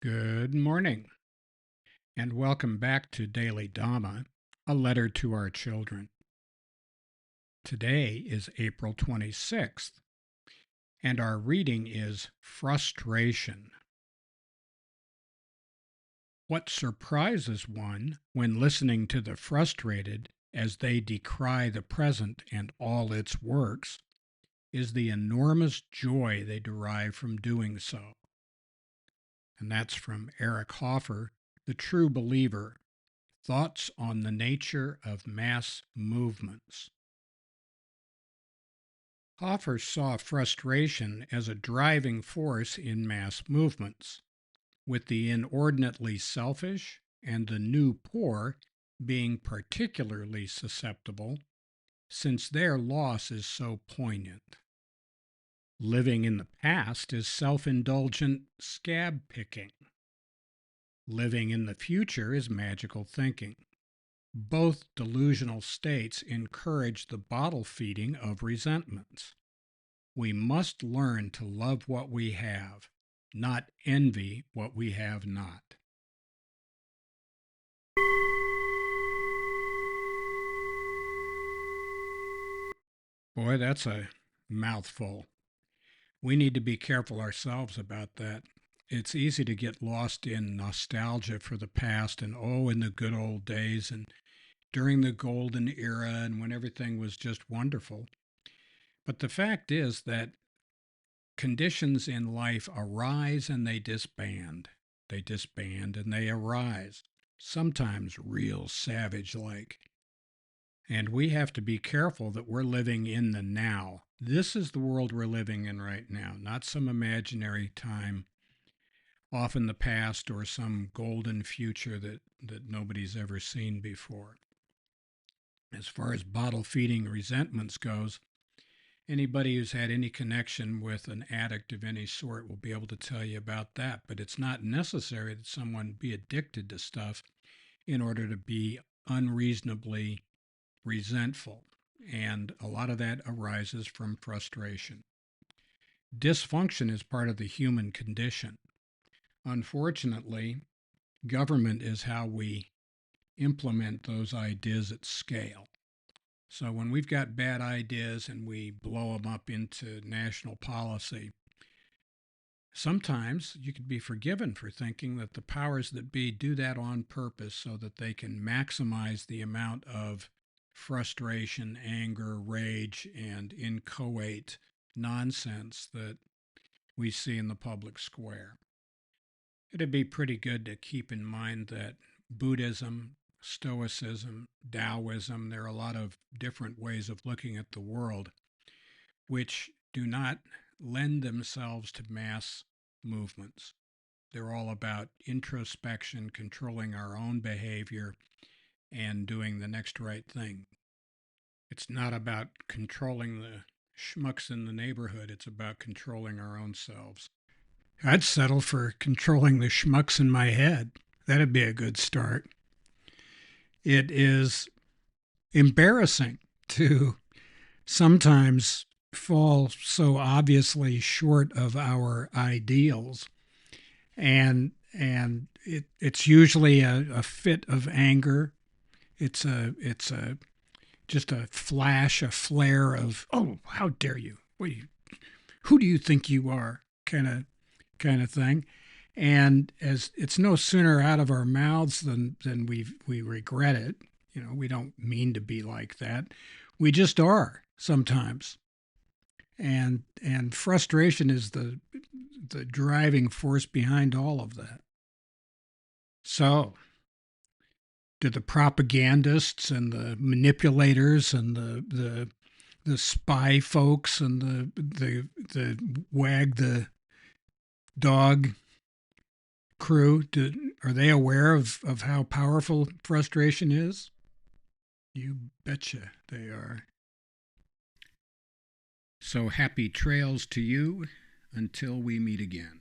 Good morning, and welcome back to Daily Dhamma, a letter to our children. Today is April 26th, and our reading is Frustration. What surprises one when listening to the frustrated as they decry the present and all its works is the enormous joy they derive from doing so. And that's from Eric Hoffer, The True Believer, Thoughts on the Nature of Mass Movements. Hoffer saw frustration as a driving force in mass movements, with the inordinately selfish and the new poor being particularly susceptible, since their loss is so poignant. Living in the past is self-indulgent scab-picking. Living in the future is magical thinking. Both delusional states encourage the bottle feeding of resentments. We must learn to love what we have, not envy what we have not. Boy, that's a mouthful. We need to be careful ourselves about that. It's easy to get lost in nostalgia for the past and in the good old days and during the golden era and when everything was just wonderful. But the fact is that conditions in life arise and they disband. They disband and they arise, sometimes real savage like. And we have to be careful that we're living in the now. This is the world we're living in right now, not some imaginary time off in the past or some golden future that nobody's ever seen before. As far as bottle feeding resentments goes, anybody who's had any connection with an addict of any sort will be able to tell you about that. But it's not necessary that someone be addicted to stuff in order to be unreasonably resentful. And a lot of that arises from frustration. Dysfunction is part of the human condition. Unfortunately, government is how we implement those ideas at scale. So when we've got bad ideas and we blow them up into national policy, sometimes you could be forgiven for thinking that the powers that be do that on purpose so that they can maximize the amount of frustration, anger, rage, and inchoate nonsense that we see in the public square. It'd be pretty good to keep in mind that Buddhism, Stoicism, Taoism, there are a lot of different ways of looking at the world which do not lend themselves to mass movements. They're all about introspection, controlling our own behavior, and doing the next right thing. It's not about controlling the schmucks in the neighborhood, it's about controlling our own selves. I'd settle for controlling the schmucks in my head. That'd be a good start. It is embarrassing to sometimes fall so obviously short of our ideals, and it's usually a fit of anger. It's just a flash, a flare of, oh, how dare you? Who do you think you are? Kind of thing. And as it's no sooner out of our mouths than we regret it. You know, we don't mean to be like that. We just are sometimes. And frustration is the driving force behind all of that. So, do the propagandists and the manipulators and the spy folks and the wag the dog crew, are they aware of how powerful frustration is? You betcha they are. So happy trails to you until we meet again.